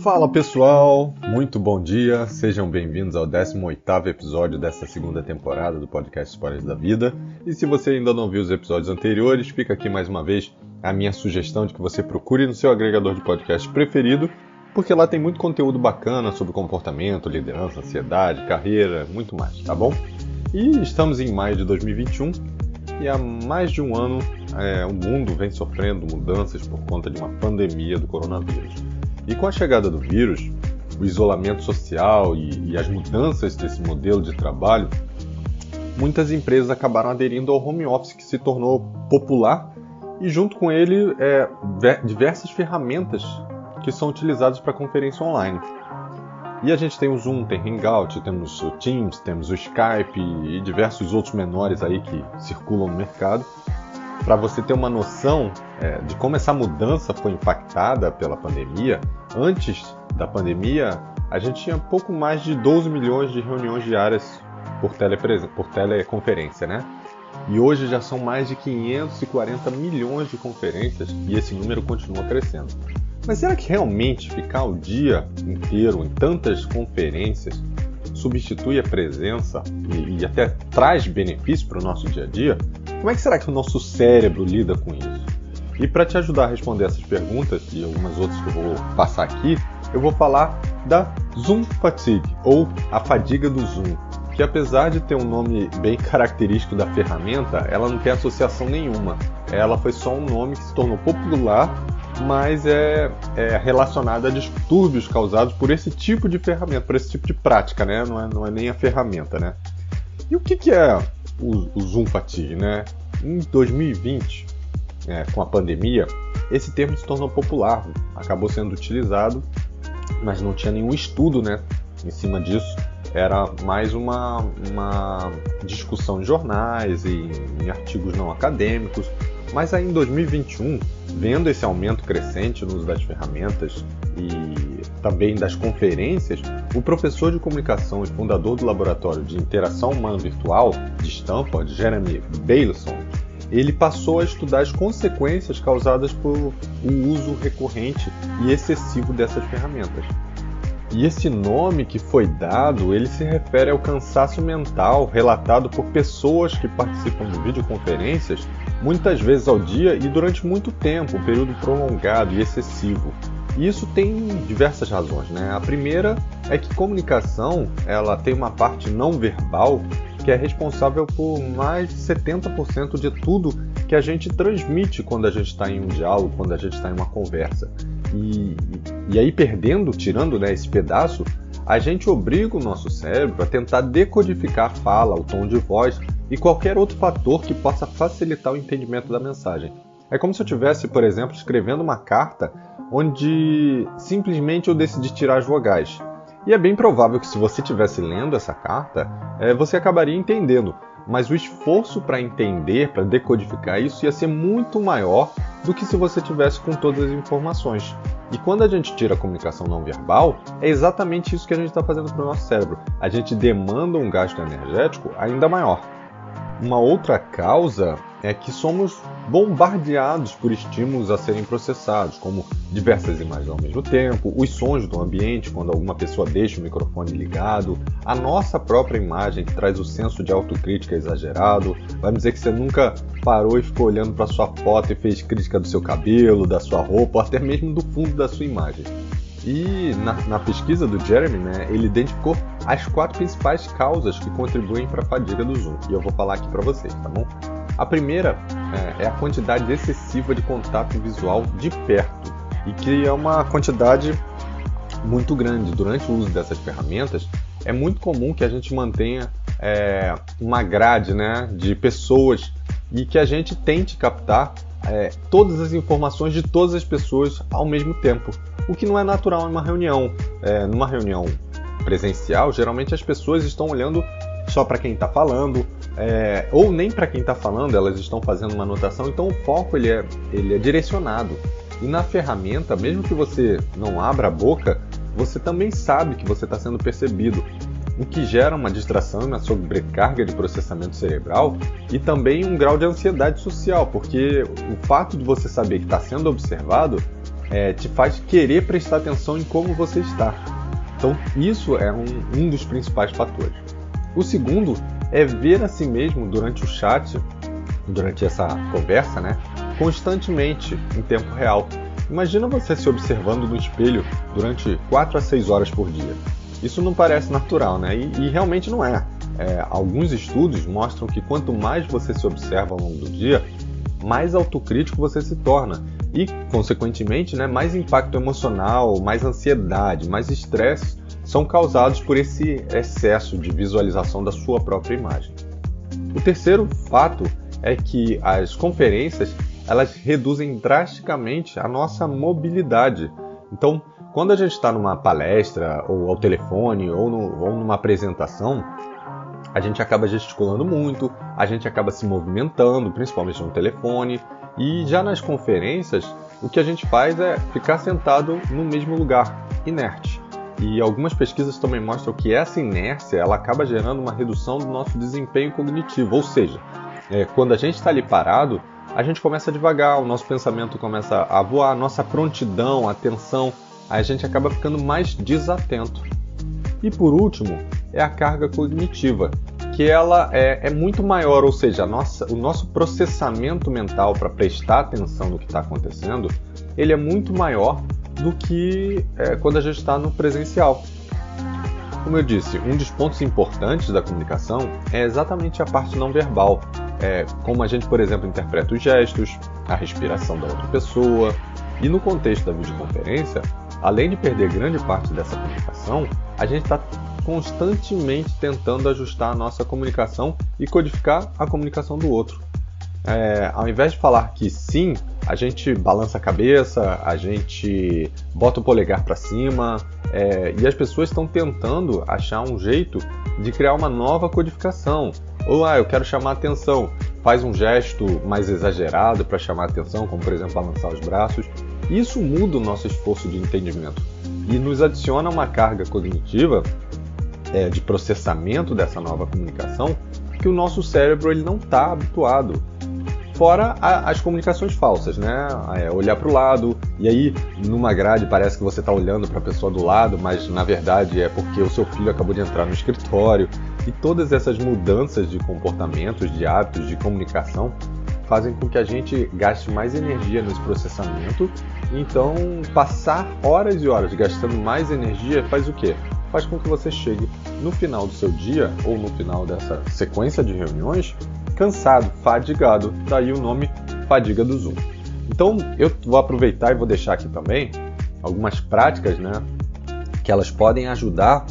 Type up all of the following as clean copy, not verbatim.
Fala pessoal, muito bom dia, sejam bem-vindos ao 18º episódio dessa segunda temporada do podcast Histórias da Vida. E se você ainda não viu os episódios anteriores, fica aqui mais uma vez a minha sugestão de que você procure no seu agregador de podcast preferido, porque lá tem muito conteúdo bacana sobre comportamento, liderança, ansiedade, carreira, muito mais, tá bom? E estamos em maio de 2021 e há mais de um ano o mundo vem sofrendo mudanças por conta de uma pandemia do coronavírus. E com a chegada do vírus, o isolamento social e as mudanças desse modelo de trabalho, muitas empresas acabaram aderindo ao home office, que se tornou popular, e junto com ele diversas ferramentas que são utilizadas para conferência online. E a gente tem o Zoom, tem Hangout, temos o Teams, temos o Skype e diversos outros menores aí que circulam no mercado. Para você ter uma noção de como essa mudança foi impactada pela pandemia, antes da pandemia, a gente tinha pouco mais de 12 milhões de reuniões diárias por teleconferência, né? E hoje já são mais de 540 milhões de conferências e esse número continua crescendo. Mas será que realmente ficar o dia inteiro em tantas conferências substitui a presença e até traz benefício para o nosso dia a dia? Como é que será que o nosso cérebro lida com isso? E para te ajudar a responder essas perguntas e algumas outras que eu vou passar aqui, eu vou falar da Zoom Fatigue, ou a fadiga do Zoom, que apesar de ter um nome bem característico da ferramenta, ela não tem associação nenhuma. Ela foi só um nome que se tornou popular, mas é relacionada a distúrbios causados por esse tipo de ferramenta, por esse tipo de prática, né? Não é nem a ferramenta, né? E o que é o Zoom Fatigue, né? Em 2020, com a pandemia, esse termo se tornou popular, acabou sendo utilizado, mas não tinha nenhum estudo, né, em cima disso. Era mais uma discussão em jornais e em artigos não acadêmicos. Mas aí em 2021, vendo esse aumento crescente no uso das ferramentas e também das conferências, o professor de comunicação e fundador do laboratório de interação humana virtual de Stanford, Jeremy Bailson, ele passou a estudar as consequências causadas por o uso recorrente e excessivo dessas ferramentas. E esse nome que foi dado, ele se refere ao cansaço mental relatado por pessoas que participam de videoconferências muitas vezes ao dia e durante muito tempo, um período prolongado e excessivo. E isso tem diversas razões, né? A primeira é que comunicação, ela tem uma parte não verbal que é responsável por mais de 70% de tudo que a gente transmite quando a gente está em um diálogo, quando a gente está em uma conversa. E aí tirando, né, esse pedaço, a gente obriga o nosso cérebro a tentar decodificar a fala, o tom de voz e qualquer outro fator que possa facilitar o entendimento da mensagem. É como se eu estivesse, por exemplo, escrevendo uma carta onde simplesmente eu decidi tirar as vogais. E é bem provável que se você estivesse lendo essa carta, você acabaria entendendo. Mas o esforço para entender, para decodificar isso, ia ser muito maior do que se você tivesse com todas as informações. E quando a gente tira a comunicação não verbal, é exatamente isso que a gente está fazendo para o nosso cérebro. A gente demanda um gasto energético ainda maior. Uma outra causa é que somos bombardeados por estímulos a serem processados, como diversas imagens ao mesmo tempo, os sons do ambiente quando alguma pessoa deixa o microfone ligado, a nossa própria imagem que traz o senso de autocrítica exagerado. Vai me dizer que você nunca parou e ficou olhando para sua foto e fez crítica do seu cabelo, da sua roupa, ou até mesmo do fundo da sua imagem. E na pesquisa do Jeremy, né, ele identificou as 4 principais causas que contribuem para a fadiga do Zoom. E eu vou falar aqui para vocês, tá bom? A primeira é a quantidade excessiva de contato visual de perto, e que é uma quantidade muito grande. Durante o uso dessas ferramentas, é muito comum que a gente mantenha uma grade, né, de pessoas e que a gente tente captar todas as informações de todas as pessoas ao mesmo tempo, o que não é natural em uma reunião. Numa reunião presencial, geralmente as pessoas estão olhando só para quem está falando, ou nem para quem está falando, elas estão fazendo uma anotação, então o foco ele é direcionado. E na ferramenta, mesmo que você não abra a boca, você também sabe que você está sendo percebido, o que gera uma distração e uma sobrecarga de processamento cerebral e também um grau de ansiedade social, porque o fato de você saber que está sendo observado te faz querer prestar atenção em como você está. Então isso é um dos principais fatores. O segundo é ver a si mesmo durante o chat, durante essa conversa, né, constantemente em tempo real. Imagina você se observando no espelho durante 4 a 6 horas por dia. Isso não parece natural, né? E realmente não é. Alguns estudos mostram que quanto mais você se observa ao longo do dia, mais autocrítico você se torna. E, consequentemente, né, mais impacto emocional, mais ansiedade, mais estresse são causados por esse excesso de visualização da sua própria imagem. O terceiro fato é que as conferências elas reduzem drasticamente a nossa mobilidade. Então, quando a gente está numa palestra, ou ao telefone, ou numa apresentação, a gente acaba gesticulando muito, a gente acaba se movimentando, principalmente no telefone, e já nas conferências, o que a gente faz é ficar sentado no mesmo lugar, inerte. E algumas pesquisas também mostram que essa inércia ela acaba gerando uma redução do nosso desempenho cognitivo, ou seja, quando a gente está ali parado, a gente começa devagar, o nosso pensamento começa a voar, a nossa prontidão, a atenção, a gente acaba ficando mais desatento. E por último, é a carga cognitiva, que ela é muito maior, ou seja, o nosso processamento mental para prestar atenção no que está acontecendo, ele é muito maior do que quando a gente está no presencial. Como eu disse, um dos pontos importantes da comunicação é exatamente a parte não verbal, como a gente, por exemplo, interpreta os gestos, a respiração da outra pessoa. E no contexto da videoconferência, além de perder grande parte dessa comunicação, a gente está constantemente tentando ajustar a nossa comunicação e codificar a comunicação do outro. Ao invés de falar que sim, a gente balança a cabeça, a gente bota o polegar para cima, e as pessoas estão tentando achar um jeito de criar uma nova codificação. Ou, eu quero chamar a atenção, faz um gesto mais exagerado para chamar a atenção, como por exemplo balançar os braços. Isso muda o nosso esforço de entendimento e nos adiciona uma carga cognitiva de processamento dessa nova comunicação que o nosso cérebro ele não está habituado. Fora as comunicações falsas, né? Olhar para o lado, e aí numa grade parece que você está olhando para a pessoa do lado, mas na verdade é porque o seu filho acabou de entrar no escritório. E todas essas mudanças de comportamentos, de hábitos, de comunicação, fazem com que a gente gaste mais energia nesse processamento. Então, passar horas e horas gastando mais energia faz o quê? Faz com que você chegue no final do seu dia, ou no final dessa sequência de reuniões, cansado, fadigado, daí o nome fadiga do Zoom. Então eu vou aproveitar e vou deixar aqui também algumas práticas, né, que elas podem ajudar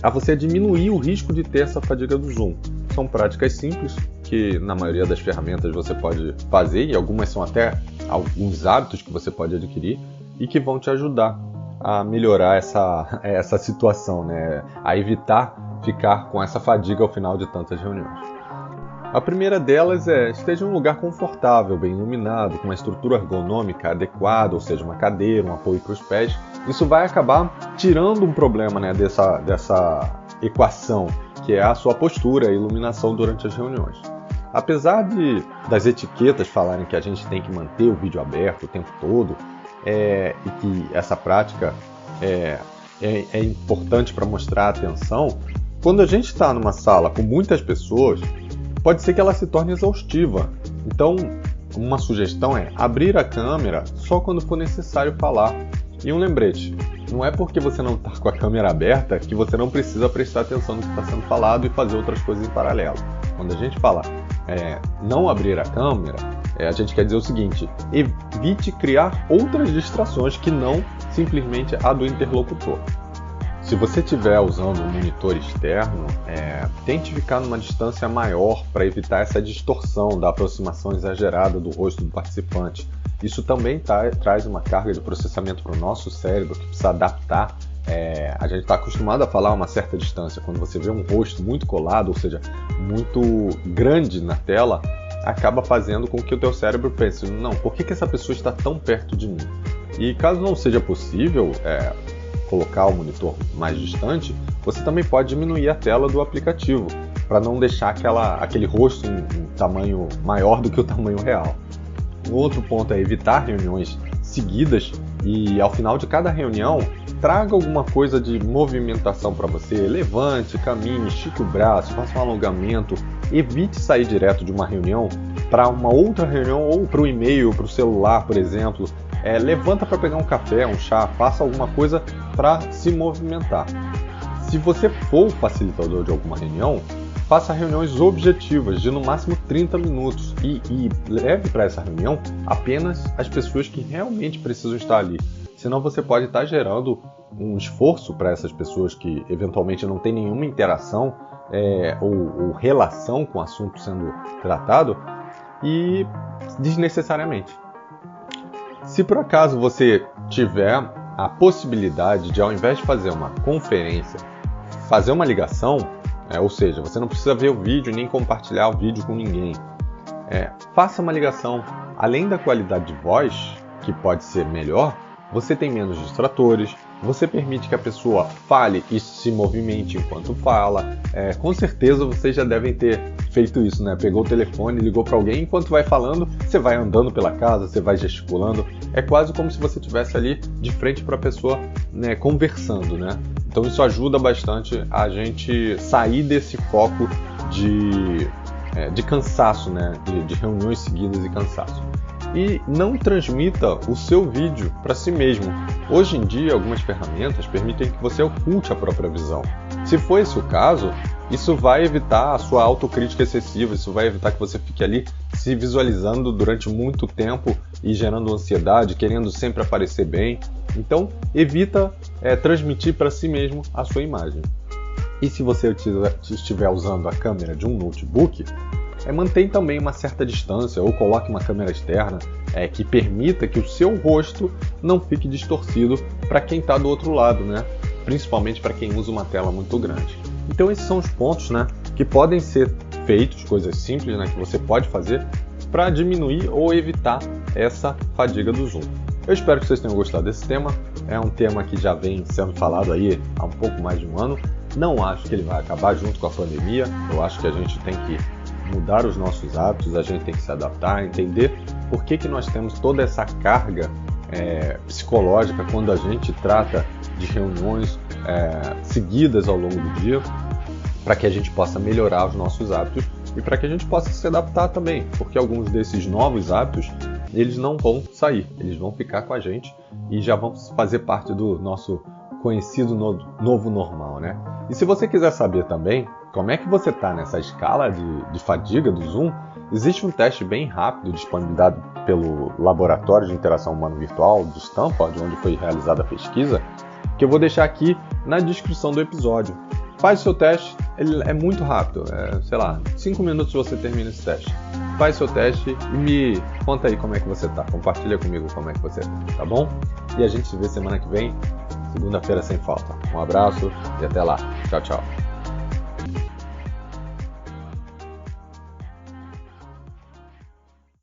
a você diminuir o risco de ter essa fadiga do Zoom. São práticas simples que na maioria das ferramentas você pode fazer, e algumas são até alguns hábitos que você pode adquirir e que vão te ajudar a melhorar essa situação, né, a evitar ficar com essa fadiga ao final de tantas reuniões. A primeira delas esteja em um lugar confortável, bem iluminado, com uma estrutura ergonômica adequada, ou seja, uma cadeira, um apoio para os pés. Isso vai acabar tirando um problema, né, dessa equação, que é a sua postura, a iluminação durante as reuniões. Apesar das etiquetas falarem que a gente tem que manter o vídeo aberto o tempo todo, e que essa prática é importante para mostrar atenção, quando a gente está numa sala com muitas pessoas, pode ser que ela se torne exaustiva. Então, uma sugestão é abrir a câmera só quando for necessário falar. E um lembrete, não é porque você não está com a câmera aberta que você não precisa prestar atenção no que está sendo falado e fazer outras coisas em paralelo. Quando a gente fala não abrir a câmera, a gente quer dizer o seguinte: evite criar outras distrações que não simplesmente a do interlocutor. Se você estiver usando um monitor externo, tente ficar numa distância maior para evitar essa distorção da aproximação exagerada do rosto do participante. Isso também traz uma carga de processamento para o nosso cérebro que precisa adaptar. A gente está acostumado a falar a uma certa distância. Quando você vê um rosto muito colado, ou seja, muito grande na tela, acaba fazendo com que o teu cérebro pense: não, por que essa pessoa está tão perto de mim? E caso não seja possível colocar o monitor mais distante, você também pode diminuir a tela do aplicativo para não deixar aquele rosto em tamanho maior do que o tamanho real. Um outro ponto é evitar reuniões seguidas e ao final de cada reunião traga alguma coisa de movimentação para você. Levante, caminhe, estique o braço, faça um alongamento. Evite sair direto de uma reunião para uma outra reunião ou para o e-mail, para o celular, por exemplo. Levanta para pegar um café, um chá, faça alguma coisa para se movimentar. Se você for facilitador de alguma reunião, faça reuniões objetivas de no máximo 30 minutos e leve para essa reunião apenas as pessoas que realmente precisam estar ali. Senão você pode estar gerando um esforço para essas pessoas que eventualmente não têm nenhuma interação ou relação com o assunto sendo tratado e desnecessariamente. Se por acaso você tiver a possibilidade de, ao invés de fazer uma conferência, fazer uma ligação, ou seja, você não precisa ver o vídeo nem compartilhar o vídeo com ninguém, faça uma ligação. Além da qualidade de voz, que pode ser melhor, você tem menos distratores, você permite que a pessoa fale e se movimente enquanto fala. Com certeza vocês já devem ter feito isso, né? Pegou o telefone, ligou para alguém, enquanto vai falando, você vai andando pela casa, você vai gesticulando. É quase como se você estivesse ali de frente para a pessoa, né, conversando, né? Então isso ajuda bastante a gente sair desse foco de cansaço, né? De reuniões seguidas e cansaço. E não transmita o seu vídeo para si mesmo. Hoje em dia, algumas ferramentas permitem que você oculte a própria visão. Se for esse o caso, isso vai evitar a sua autocrítica excessiva, isso vai evitar que você fique ali se visualizando durante muito tempo e gerando ansiedade, querendo sempre aparecer bem. Então, evita transmitir para si mesmo a sua imagem. E se você estiver usando a câmera de um notebook, mantém também uma certa distância ou coloque uma câmera externa que permita que o seu rosto não fique distorcido para quem está do outro lado, né? Principalmente para quem usa uma tela muito grande. Então esses são os pontos, né, que podem ser feitos, coisas simples, né, que você pode fazer para diminuir ou evitar essa fadiga do Zoom. Eu espero que vocês tenham gostado desse tema. É um tema que já vem sendo falado aí há um pouco mais de um ano. Não acho que ele vai acabar junto com a pandemia. Eu acho que a gente tem que mudar os nossos hábitos, a gente tem que se adaptar, entender por que nós temos toda essa carga psicológica quando a gente trata de reuniões seguidas ao longo do dia, para que a gente possa melhorar os nossos hábitos e para que a gente possa se adaptar também, porque alguns desses novos hábitos, eles não vão sair, eles vão ficar com a gente e já vão fazer parte do nosso conhecido novo normal, né? E se você quiser saber também como é que você está nessa escala de fadiga do Zoom, existe um teste bem rápido disponibilizado pelo Laboratório de Interação Humana Virtual de Stanford, onde foi realizada a pesquisa, que eu vou deixar aqui na descrição do episódio. Faz o seu teste, ele é muito rápido, 5 minutos você termina esse teste. Faz seu teste e me conta aí como é que você está, compartilha comigo como é que você está, tá bom? E a gente se vê semana que vem, segunda-feira sem falta. Um abraço e até lá. Tchau, tchau.